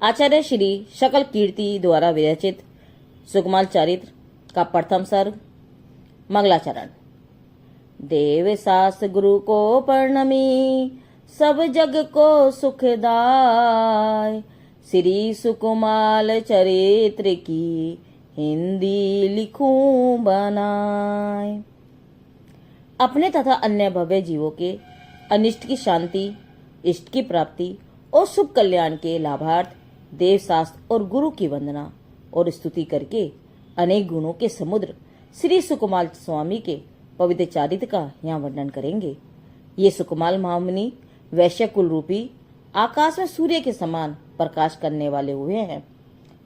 आचार्य श्री शकल कीर्ति द्वारा विरचित सुकुमाल चरित्र का प्रथम सर्ग मंगलाचरण। देव सास गुरु को प्रणमी सब जग को सुखदाय। श्री सुकुमाल चरित्र की हिंदी लिखूं बनाए। अपने तथा अन्य भव्य जीवों के अनिष्ट की शांति, इष्ट की प्राप्ति और शुभ कल्याण के लाभार्थ देव शास्त्र और गुरु की वंदना और स्तुति करके अनेक गुणों के समुद्र श्री सुकुमाल स्वामी के पवित्र चारित्र का यहाँ वर्णन करेंगे। ये सुकुमाल महामुनि वैश्य कुल रूपी आकाश में सूर्य के समान प्रकाश करने वाले हुए हैं,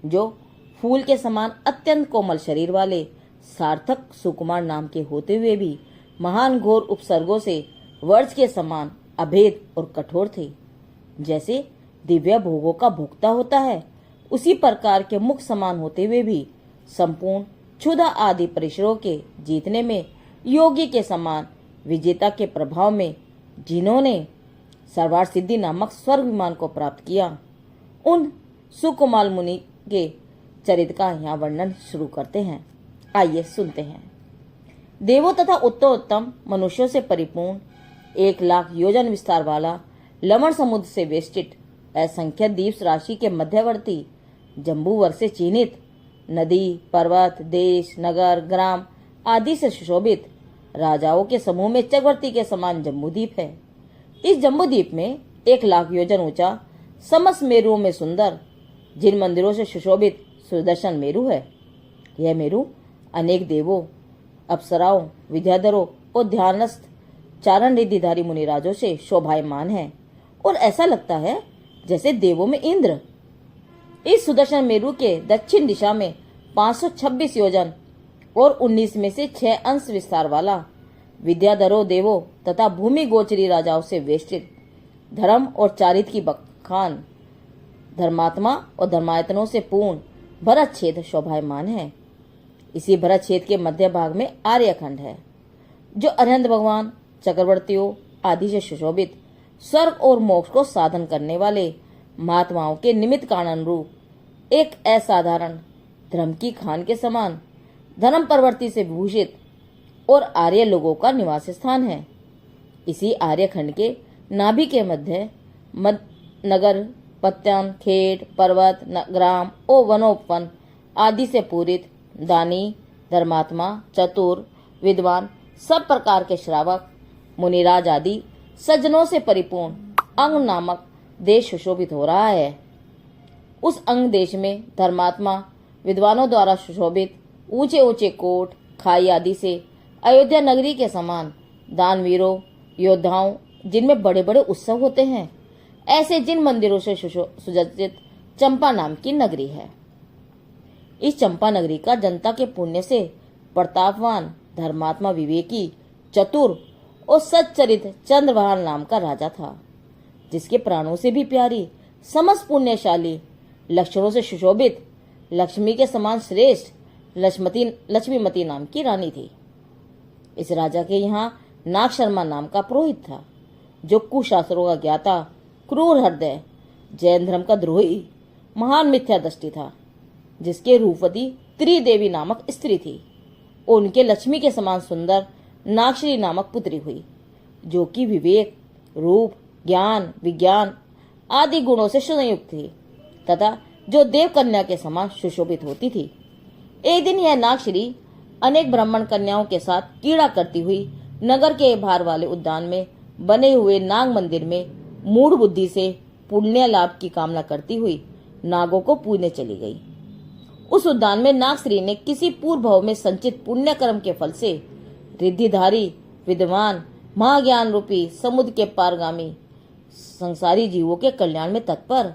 जो फूल के समान अत्यंत कोमल शरीर वाले सार्थक सुकुमार नाम के होते हुए भी महान घोर उपसर्गों से वर्ष के समान अभेद और कठोर थे। जैसे दिव्य भोगों का भोक्ता होता है, उसी प्रकार के मुख समान होते हुए भी संपूर्ण क्षुधा आदि परिसरों के जीतने में योगी के समान विजेता के प्रभाव में जिन्होंने सर्वार सिद्धि नामक स्वर्ग विमान को प्राप्त किया, उन सुकुमाल मुनि के चरित्र का यहाँ वर्णन शुरू करते हैं। आइए सुनते हैं। देवों तथा उत्तम मनुष्यों से परिपूर्ण 1,00,000 योजन विस्तार वाला लवण समुद्र से वेष्टित असंख्य द्वीप राशि के मध्यवर्ती जम्बू वर्ग से चिन्हित नदी, पर्वत, देश, नगर, ग्राम आदि से सुशोभित राजाओं के समूह में चक्रवर्ती के समान जम्बूद्वीप है। इस जम्बूद्वीप में 1,00,000 योजन ऊंचा समस्त मेरुओं में सुंदर जिन मंदिरों से सुशोभित सुदर्शन मेरु है। यह मेरु अनेक देवों, अप्सराओं, विद्याधरों और ध्यानस्थ चारण रिद्धिधारी मुनिराजों से शोभायमान है और ऐसा लगता है जैसे देवों में इंद्र। इस सुदर्शन मेरु के दक्षिण दिशा में 526 योजन और 19 में से 6 अंश विस्तार वाला विद्याधरों देवों तथा भूमि गोचरी राजाओं से वेष्टित धर्म और चारित्र की बखान धर्मात्मा और धर्मायतनों से पूर्ण भरत क्षेत्र शोभायमान है। इसी भरत क्षेत्र के मध्य भाग में आर्यखंड है, जो अरहंत भगवान, चक्रवर्तियों आदि से सुशोभित स्वर्ग और मोक्ष को साधन करने वाले महात्माओं के निमित्त कारण रूप एक असाधारण धर्म की खान के समान धर्म प्रवृत्ति से विभूषित और आर्य लोगों का निवास स्थान है। इसी आर्यखंड के नाभि के मध्य नगर, पत्तन, खेत, पर्वत, ग्राम और वनोपवन आदि से पूरित दानी, धर्मात्मा, चतुर, विद्वान, सब प्रकार के श्रावक, मुनिराज आदि सज्जनों से परिपूर्ण अंग नामक देश सुशोभित हो रहा है। उस अंग देश में धर्मात्मा विद्वानों द्वारा सुशोभित ऊंचे ऊंचे कोट, खाई आदि से अयोध्या नगरी के समान दानवीरों, योद्धाओं जिनमें बड़े बड़े उत्सव होते हैं, ऐसे जिन मंदिरों से सुसज्जित चंपा नाम की नगरी है। इस चंपा नगरी का जनता के पुण्य से प्रतापवान धर्मात्मा, विवेकी, चतुर और सच्चरित चंद्रवाहन नाम का राजा था, जिसके प्राणों से भी प्यारी समस्त पुण्यशाली लक्षणों से सुशोभित लक्ष्मी के समान श्रेष्ठ लक्ष्मीमती नाम की रानी थी। इस राजा के यहाँ नाग शर्मा नाम का पुरोहित था, जो कुशास्त्रों का ज्ञाता, क्रूर हृदय, जैन धर्म का द्रोही, महान मिथ्या दृष्टि था, जिसके रूपवती त्रिदेवी नामक स्त्री थी और उनके लक्ष्मी के समान सुंदर नागश्री नामक पुत्री हुई, जो कि विवेक, रूप, ज्ञान, विज्ञान आदि गुणों से संयुक्त थी तथा जो देव कन्या के समान सुशोभित होती थी। एक दिन यह नागश्री अनेक ब्राह्मण कन्याओं के साथ क्रीड़ा करती हुई नगर के भार वाले उद्यान में बने हुए नाग मंदिर में मूढ़ बुद्धि से पुण्य लाभ की कामना करती हुई नागों को पूजने चली गई। उस उद्यान में नागश्री ने किसी पूर्व भाव में संचित पुण्य कर्म के फल से रिद्धिधारी, विद्वान, महाज्ञान रूपी समुद्र के पारगामी संसारी जीवों के कल्याण में तत्पर,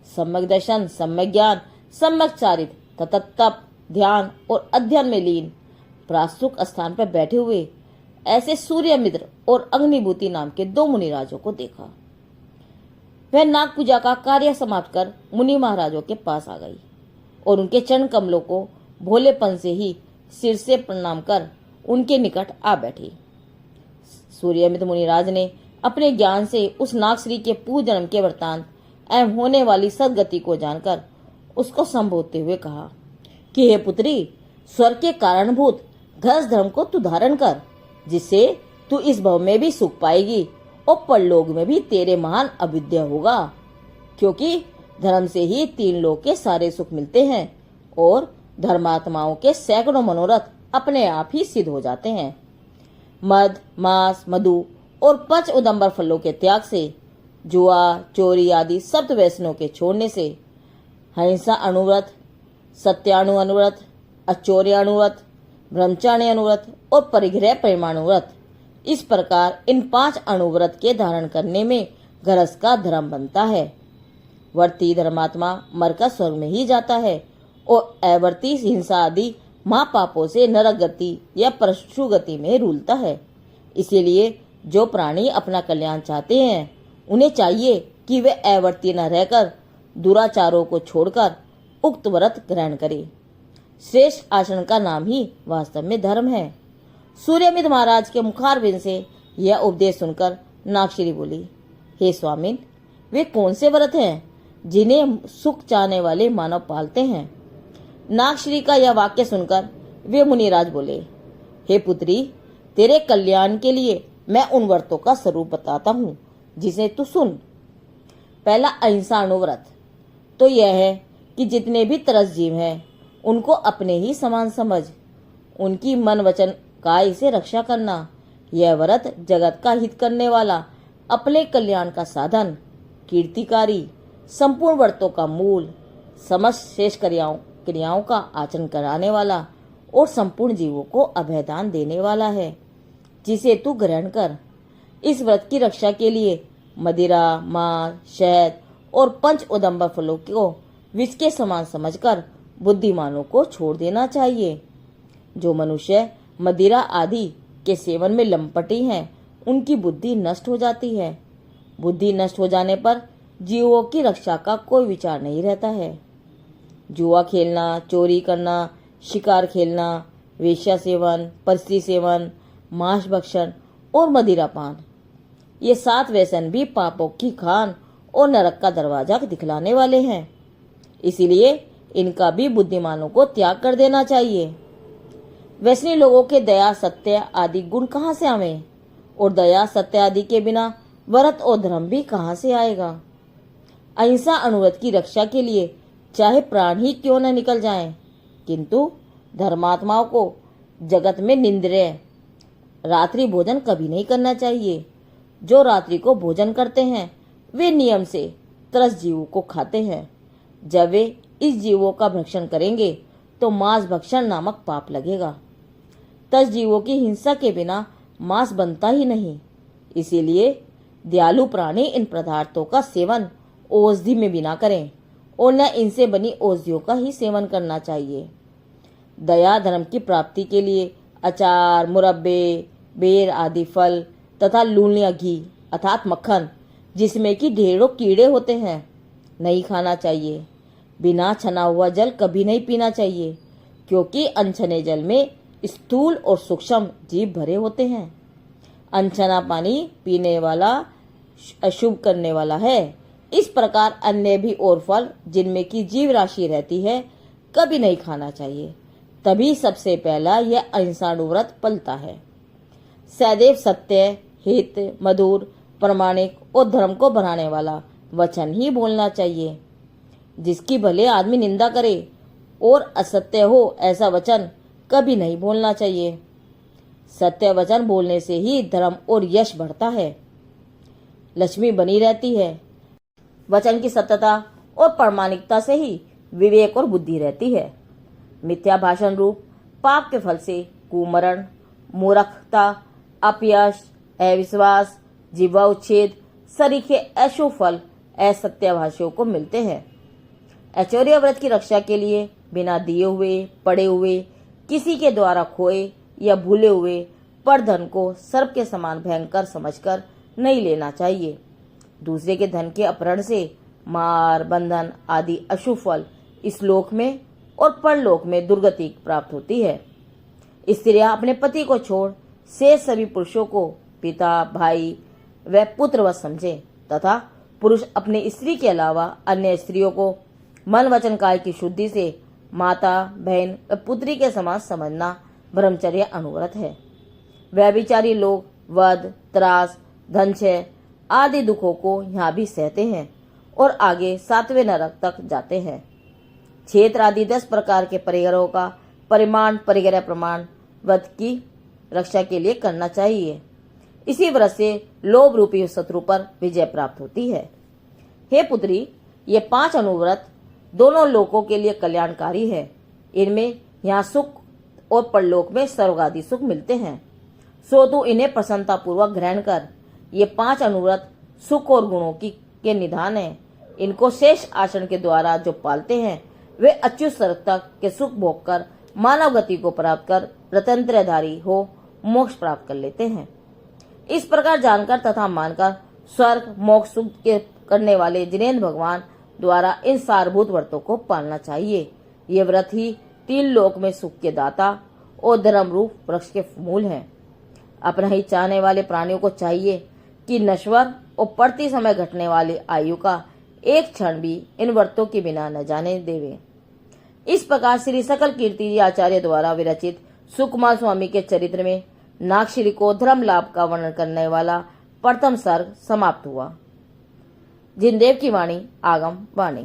सम्यक दर्शन, सम्यक ज्ञान, सम्यक चारित्र तथा तप, ध्यान और अध्ययन में लीन प्रास्तुक स्थान पर बैठे हुए ऐसे सूर्यमित्र और अग्निभूति नाम के 2 मुनिराजों को देखा। वह नाग पूजा का कार्य समाप्त कर मुनि महाराजों के पास आ गई और उनके चरण कमलों को भोलेपन से ही सिर से प्रणाम कर उनके निकट आ बैठी। सूर्यमित्र मुनिराज ने अपने ज्ञान से उस नागश्री के पूर्व जन्म के वृत्तांत एवं होने वाली सदगति को जानकर उसको संबोधते हुए कहा कि हे पुत्री, स्वर्ग के कारणभूत गृहस्थ धर्म को तू धारण कर, जिससे तू इस भव में भी सुख पाएगी और परलोक में भी तेरे महान अभ्युदय होगा। क्योंकि धर्म से ही 3 लोक के सारे सुख मिलते हैं और धर्मात्माओं के सैकड़ों मनोरथ अपने आप ही सिद्ध हो जाते हैं। मद, मांस, मधु और 5 उदंबर फलों के त्याग से, जुआ, चोरी आदि सप्त व्यसनों के छोड़ने से, हिंसा अनुव्रत, सत्याणु अनुव्रत, अचौर्य अनुव्रत, ब्रह्मचार्य अनुव्रत और परिग्रह प्रेमानुव्रत, इस प्रकार इन 5 अनुव्रत के धारण करने में गृहस्थ का धर्म बनता है। वर्ती धर्मात्मा मरकर स्वर्ग में ही जाता है और अवर्ती हिंसा आदि महापापों से नरक गति या पशु गति में रूलता है। इसीलिए जो प्राणी अपना कल्याण चाहते हैं, उन्हें चाहिए कि वे अवर्ती न रहकर दुराचारों को छोड़कर उक्त व्रत ग्रहण करें। श्रेष्ठ आचरण का नाम ही वास्तव में धर्म है। सूर्यमित महाराज के मुखारबिंद से यह उपदेश सुनकर नागश्री बोली, हे स्वामिन, वे कौन से व्रत हैं जिन्हें सुख चाहने वाले मानव पालते हैं? नागश्री का यह वाक्य सुनकर वे मुनिराज बोले, हे पुत्री, तेरे कल्याण के लिए मैं उन व्रतों का स्वरूप बताता हूँ जिसे तू सुन। पहला अहिंसा अनुव्रत तो यह है कि जितने भी तरस जीव हैं उनको अपने ही समान समझ उनकी मन वचन काय से रक्षा करना। यह व्रत जगत का हित करने वाला, अपने कल्याण का साधन, कीर्तिकारी, संपूर्ण व्रतों का मूल, समस्त शेष क्रियाओं का आचरण कराने वाला और संपूर्ण जीवों को अभयदान देने वाला है, जिसे तू ग्रहण कर। इस व्रत की रक्षा के लिए मदिरा, मांस, शहद और 5 उदंबर फलों को विष के समान समझकर बुद्धिमानों को छोड़ देना चाहिए। जो मनुष्य मदिरा आदि के सेवन में लंपटी हैं, उनकी बुद्धि नष्ट हो जाती है। बुद्धि नष्ट हो जाने पर जीवों की रक्षा का कोई विचार नहीं रहता है। जुआ खेलना, चोरी करना, शिकार खेलना, वेश्या सेवन, परस्त्री सेवन, मांस भक्षण और मदिरा पान, ये 7 व्यसन भी पापों की खान और नरक का दरवाजा दिखलाने वाले हैं। इसीलिए इनका भी बुद्धिमानों को त्याग कर देना चाहिए। वैष्णव लोगों के दया, सत्य आदि गुण कहाँ से आवे? और दया, सत्य आदि के बिना व्रत और धर्म भी कहाँ से आएगा? अहिंसा अनुव्रत की रक्षा के लिए चाहे प्राण ही क्यों न निकल जाएं, किंतु धर्मात्माओं को जगत में निंद्रिय रात्रि भोजन कभी नहीं करना चाहिए। जो रात्रि को भोजन करते हैं वे नियम से तरस जीवों को खाते हैं। जब वे इस जीवों का भक्षण करेंगे तो मांस भक्षण नामक पाप लगेगा। तरस जीवों की हिंसा के बिना मांस बनता ही नहीं। इसीलिए दयालु प्राणी इन पदार्थों का सेवन औषधि में भी ना करें और न इनसे बनी औषधियों का ही सेवन करना चाहिए। दया धर्म की प्राप्ति के लिए अचार, मुरब्बे, बेर आदि फल तथा लूण या घी अर्थात मक्खन, जिसमें कि ढेरों कीड़े होते हैं, नहीं खाना चाहिए। बिना छना हुआ जल कभी नहीं पीना चाहिए, क्योंकि अनछने जल में स्थूल और सूक्ष्म जीव भरे होते हैं। अनछना पानी पीने वाला अशुभ करने वाला है। इस प्रकार अन्य भी और फल जिनमें की जीव राशि रहती है कभी नहीं खाना चाहिए। तभी सबसे पहला यह अहिंसानुव्रत पलता है। सदैव सत्य, हित, मधुर, प्रामाणिक और धर्म को बढ़ाने वाला वचन ही बोलना चाहिए। जिसकी भले आदमी निंदा करे और असत्य हो ऐसा वचन कभी नहीं बोलना चाहिए। सत्य वचन बोलने से ही धर्म और यश बढ़ता है, लक्ष्मी बनी रहती है। वचन की सत्यता और प्रामाणिकता से ही विवेक और बुद्धि रहती है। मिथ्या भाषण रूप पाप के फल से कुमरण, मूर्खता, अपयश, अविश्वास, जीवा उच्छेद सरीखे अशुभ फल असत्यभाषियों को मिलते हैं। ऐश्वर्य व्रत की रक्षा के लिए बिना दिए हुए, पड़े हुए, किसी के द्वारा खोए या भूले हुए पर धन को सर्प के समान भयंकर समझकर नहीं लेना चाहिए। दूसरे के धन के अपहरण से मार, बंधन आदि अशुभ फल इस लोक में और परलोक में दुर्गति प्राप्त होती है। स्त्रियां अपने पति को छोड़ से सभी पुरुषों को पिता, भाई व पुत्रवत समझे तथा पुरुष अपनी स्त्री के अलावा अन्य स्त्रियों को मन वचन काय की शुद्धि से माता, बहन व पुत्री के समान समझना ब्रह्मचर्य अनुव्रत है। व्यभिचारी लोग वध, त्रास, धनक्षय आदि दुखों को यहाँ भी सहते हैं और आगे 7वें नरक तक जाते हैं। क्षेत्र आदि 10 प्रकार के परिग्रहों का परिमाण परिग्रह प्रमाण व्रत की रक्षा के लिए करना चाहिए। इसी व्रत से लोभ रूपी शत्रु पर विजय प्राप्त होती है। हे पुत्री, ये 5 अनुव्रत दोनों लोकों के लिए कल्याणकारी है। इनमें यहाँ सुख और परलोक में स्वर्ग आदि सुख मिलते हैं। सो तू इन्हें प्रसन्नता पूर्वक ग्रहण कर। ये 5 अनुव्रत सुख और गुणों के निधान है। इनको शेष आचरण के द्वारा जो पालते हैं वे अच्युत स्वर्ग तक के सुख भोग कर मानव गति को प्राप्त कर प्रतंत्रधारी हो मोक्ष प्राप्त कर लेते हैं। इस प्रकार जानकर तथा मानकर स्वर्ग मोक्ष सुख के करने वाले जिनेन्द्र भगवान द्वारा इन सारभूत व्रतों को पालना चाहिए। ये व्रत ही 3 लोक में सुख के दाता और धर्म रूप वृक्ष के मूल हैं। अपना ही चाहने वाले प्राणियों को चाहिए कि नश्वर और पड़ती समय घटने वाली आयु का एक क्षण भी इन व्रतों के बिना न जाने देवे। इस प्रकार श्री सकल कीर्ति आचार्य द्वारा विरचित सुकुमार स्वामी के चरित्र में नागश्री को धर्म लाभ का वर्णन करने वाला प्रथम सर्ग समाप्त हुआ। जिनदेव की वाणी आगम वाणी।